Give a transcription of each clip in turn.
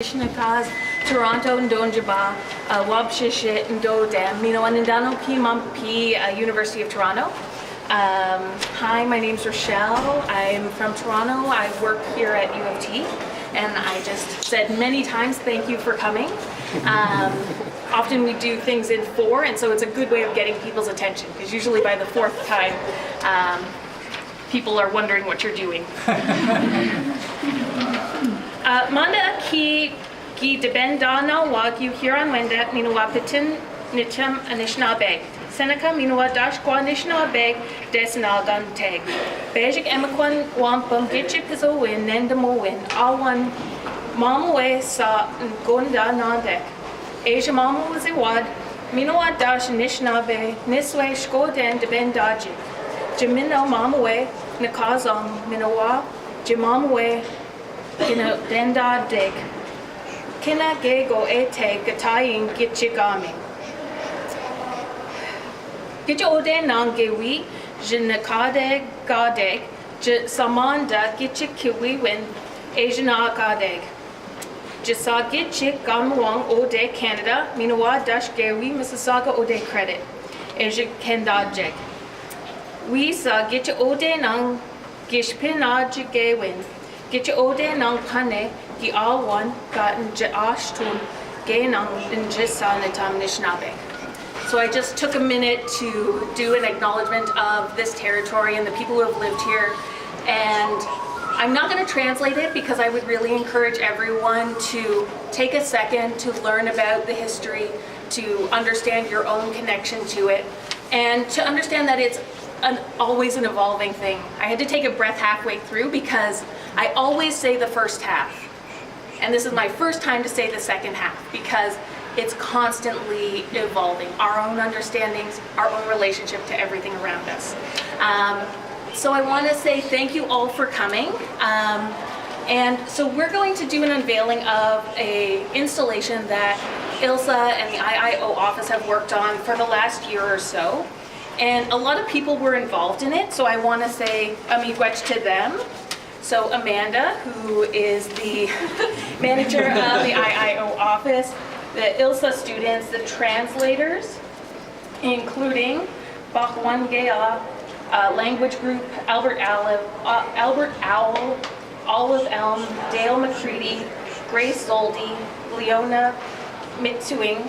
Nishnakas, Toronto, Ndonjaba, Wabshishit, Ndodam, Mino Anindano, P. University of Toronto. Hi, my name's Rochelle. I'm from Toronto. I work here at U of T, and I just said many times thank you for coming. Often we do things in four, and so it's a good way of getting people's attention, because usually by the fourth time, people are wondering what you're doing. Manda ki debendana wagyu Huron Wenda minuwapitin nicham Anishnaabeg. Seneca minuwa dashkwa Anishnaabeg desnagan teg. Bejik emakwan wampum gitchipizo win nendamowin. Awan mamawe sa gonda nandek. Asia mama was iwad minuwa dash Anishnaabe niswe shkoden debendaji. Jimino mamawe nakazam minuwa jimamawe Kina denda dig. Kina gego ete gatayin gitchigami. Gitcha ode nangewi, jinakade gadeg, samanda gitchikiwi win, Asiana gadeg. Jisa gitchik gamwang ode Canada, minawa dash gewi, Mississauga ode credit. Asia kendajeg. We saw gitcha ode nang gishpinajigewin. Get your ode nang pane, gi all one gotten ashtun, gay nang in jisanatam Anishnaabe. So I just took a minute to do an acknowledgement of this territory and the people who have lived here. And I'm not going to translate it because I would really encourage everyone to take a second to learn about the history, to understand your own connection to it, and to understand that it's always an evolving thing. I had to take a breath halfway through because I always say the first half, and this is my first time to say the second half because it's constantly evolving, our own understandings, our own relationship to everything around us. So I want to say thank you all for coming. And so we're going to do an unveiling of an installation that ILSA and the IIO office have worked on for the last year or so. And a lot of people were involved in it, so I want to say a miigwech to them. So Amanda, who is the manager of the IIO office, the ILSA students, the translators, including Kwak'wala language group, Albert Owl, Olive Elm, Dale McCready, Grace Zoldi, Leona Mitsuing,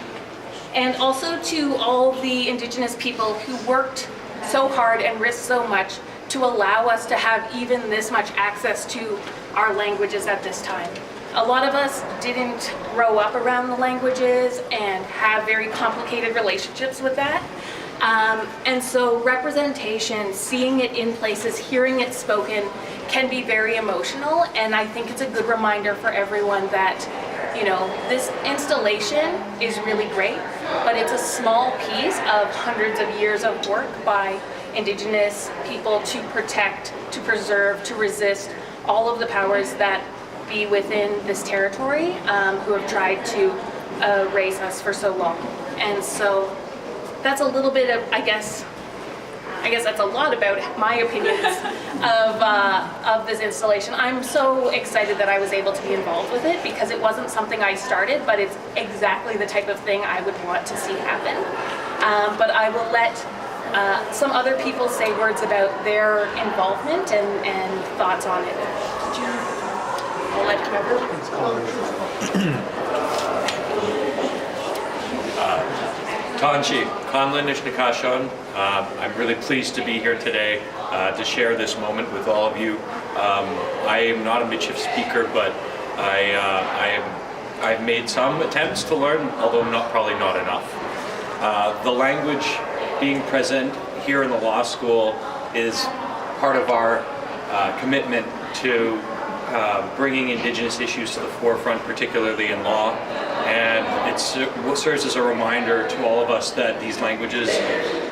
and also to all the Indigenous people who worked so hard and risked so much to allow us to have even this much access to our languages at this time. A lot of us didn't grow up around the languages and have very complicated relationships with that. And so representation, seeing it in places, hearing it spoken can be very emotional, and I think it's a good reminder for everyone that, you know, this installation is really great, but it's a small piece of hundreds of years of work by Indigenous people to protect, to preserve, to resist all of the powers that be within this territory who have tried to erase us for so long. And so that's a little bit of, I guess that's a lot about my opinions of this installation. I'm so excited that I was able to be involved with it because it wasn't something I started, but it's exactly the type of thing I would want to see happen. But I will let some other people say words about their involvement and thoughts on it. I'll let Trevor. Tanchi, Conlin Nishnakashon. I'm really pleased to be here today to share this moment with all of you. I am not a Michif speaker, but I've made some attempts to learn, although probably not enough. The language being present here in the law school is part of our commitment to bringing Indigenous issues to the forefront, particularly in law. And it serves as a reminder to all of us that these languages,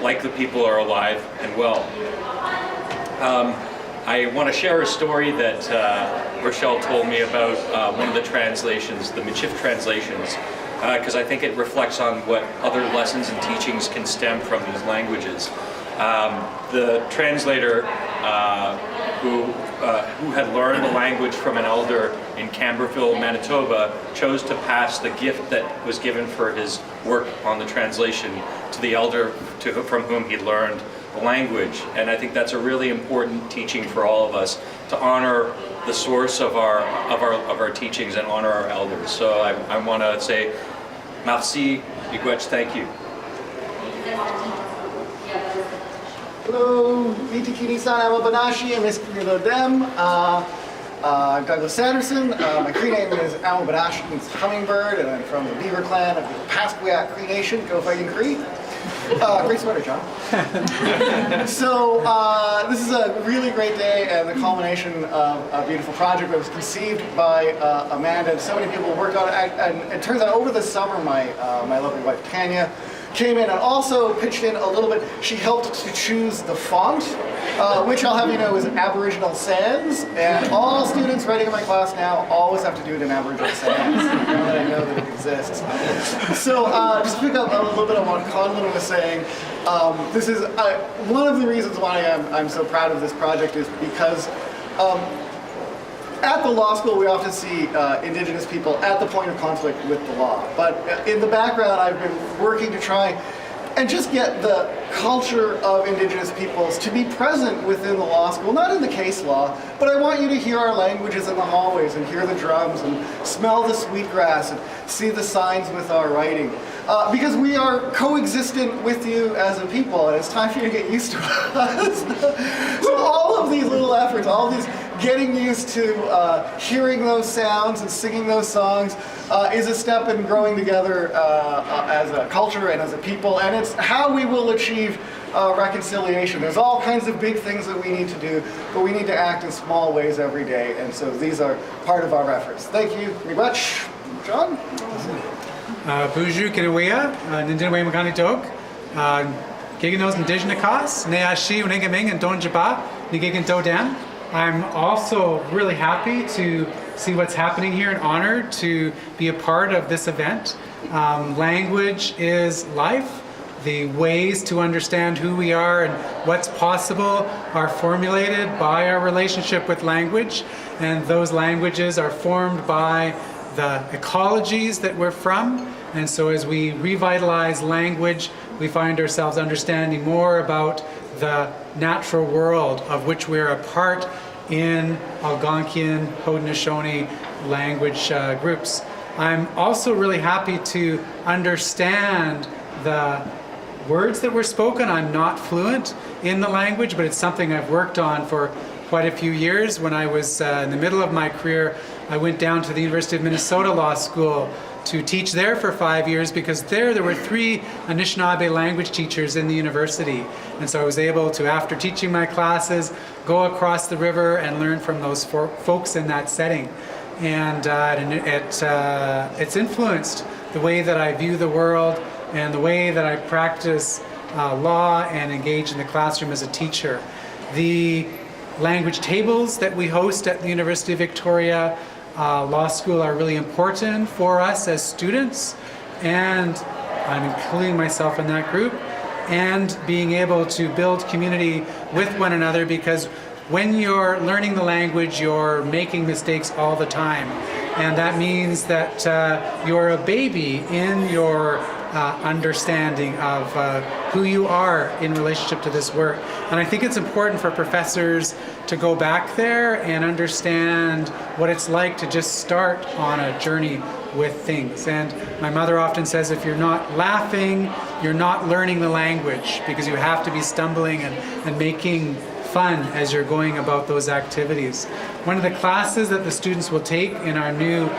like the people, are alive and well. I want to share a story that Rochelle told me about one of the translations, the Michif translations, because I think it reflects on what other lessons and teachings can stem from these languages. The translator who had learned the language from an elder in Camberville, Manitoba, chose to pass the gift that was given for his work on the translation to the elder from whom he learned the language. And I think that's a really important teaching for all of us, to honor the source of our teachings and honor our elders. So I want to say merci, miigwech, thank you. Hello, Vitikini-san, Amabanashi, and Miss Dem. I'm Douglas Sanderson. My Cree name is Amabanashi, means hummingbird, and I'm from the Beaver clan of the Kwak'wala Cree Nation. Go fighting Cree. Great sweater, John. So this is a really great day and the culmination of a beautiful project that was conceived by Amanda, and so many people worked on it. And it turns out over the summer, my lovely wife Tanya came in and also pitched in a little bit. She helped to choose the font, which I'll have you know is Aboriginal Sans, and all students writing in my class now always have to do it in Aboriginal Sans, now that I know that it exists. So just to pick up a little bit on what Conlon was saying, this is one of the reasons why I'm so proud of this project is because at the law school, we often see Indigenous people at the point of conflict with the law. But in the background, I've been working to try and just get the culture of Indigenous peoples to be present within the law school, not in the case law, but I want you to hear our languages in the hallways and hear the drums and smell the sweetgrass and see the signs with our writing. Because we are coexistent with you as a people, and it's time for you to get used to us. So all of these little efforts, all of these getting used to hearing those sounds and singing those songs is a step in growing together as a culture and as a people, and it's how we will achieve reconciliation. There's all kinds of big things that we need to do, but we need to act in small ways every day, and so these are part of our efforts. Thank you very much. John? Buju Kinawea, Nindinaway Makani Dog, Giganos Indigenous, Neashi, Uningaming, and Don Jaba, Nigigan Dodan. I'm also really happy to see what's happening here and honored to be a part of this event. Language is life. The ways to understand who we are and what's possible are formulated by our relationship with language, and those languages are formed by the ecologies that we're from. And so as we revitalize language, we find ourselves understanding more about the natural world of which we're a part in Algonquian, Haudenosaunee language groups. I'm also really happy to understand the words that were spoken. I'm not fluent in the language, but it's something I've worked on for quite a few years. When I was in the middle of my career, I went down to the University of Minnesota Law School to teach there for 5 years, because there were 3 Anishinaabe language teachers in the university. And so I was able to, after teaching my classes, go across the river and learn from those folks in that setting. And it's influenced the way that I view the world and the way that I practice law and engage in the classroom as a teacher. The language tables that we host at the University of Victoria Law School are really important for us as students, and I'm including myself in that group, and being able to build community with one another, because when you're learning the language, you're making mistakes all the time, and that means that you're a baby in your understanding of who you are in relationship to this work. And I think it's important for professors to go back there and understand what it's like to just start on a journey with things. And my mother often says, if you're not laughing, you're not learning the language, because you have to be stumbling and making fun as you're going about those activities. One of the classes that the students will take in our new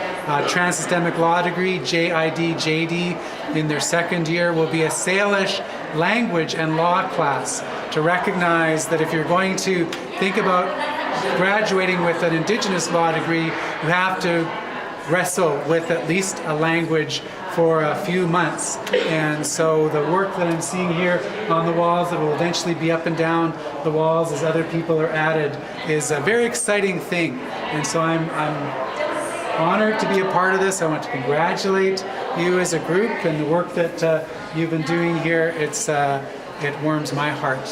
Trans-Systemic Law degree, JID-JD, in their second year will be a Salish language and law class, to recognize that if you're going to think about graduating with an Indigenous law degree, you have to wrestle with at least a language for a few months. And so the work that I'm seeing here on the walls that will eventually be up and down the walls as other people are added is a very exciting thing. And so I'm honored to be a part of this. I want to congratulate you as a group and the work that you've been doing here. It warms my heart.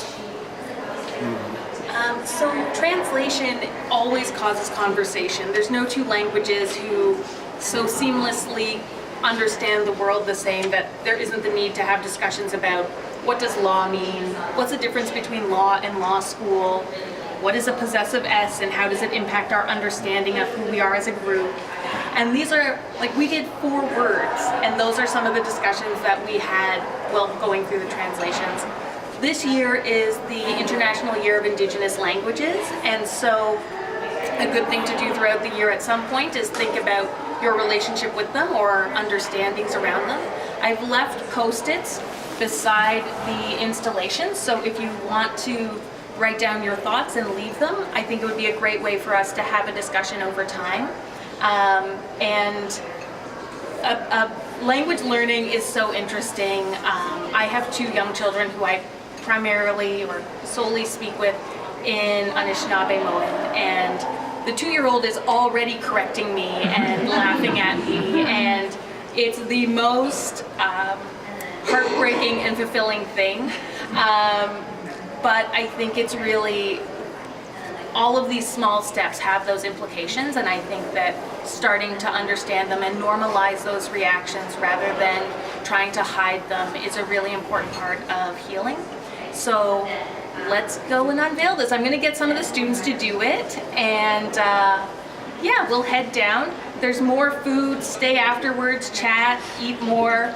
So translation always causes conversation. There's no two languages who so seamlessly understand the world the same that there isn't the need to have discussions about what does law mean, what's the difference between law and law school, what is a possessive S and how does it impact our understanding of who we are as a group. And these are, like, we did 4 words, and those are some of the discussions that we had while going through the translations. This year is the International Year of Indigenous Languages, and so a good thing to do throughout the year at some point is think about your relationship with them or understandings around them. I've left Post-its beside the installations, so if you want to write down your thoughts and leave them, I think it would be a great way for us to have a discussion over time. Language learning is so interesting. I have 2 young children who I primarily or solely speak with in Anishnaabemowin, and the 2-year-old is already correcting me and laughing at me, and it's the most heartbreaking and fulfilling thing. But I think it's really, all of these small steps have those implications, and I think that starting to understand them and normalize those reactions rather than trying to hide them is a really important part of healing. So let's go and unveil this. I'm going to get some of the students to do it, and yeah, we'll head down. There's more food, stay afterwards, chat, eat more.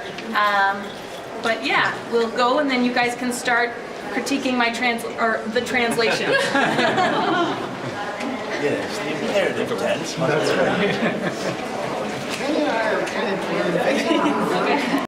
But yeah, we'll go, and then you guys can start critiquing my the translation. Yes, the imperative tense. That's right.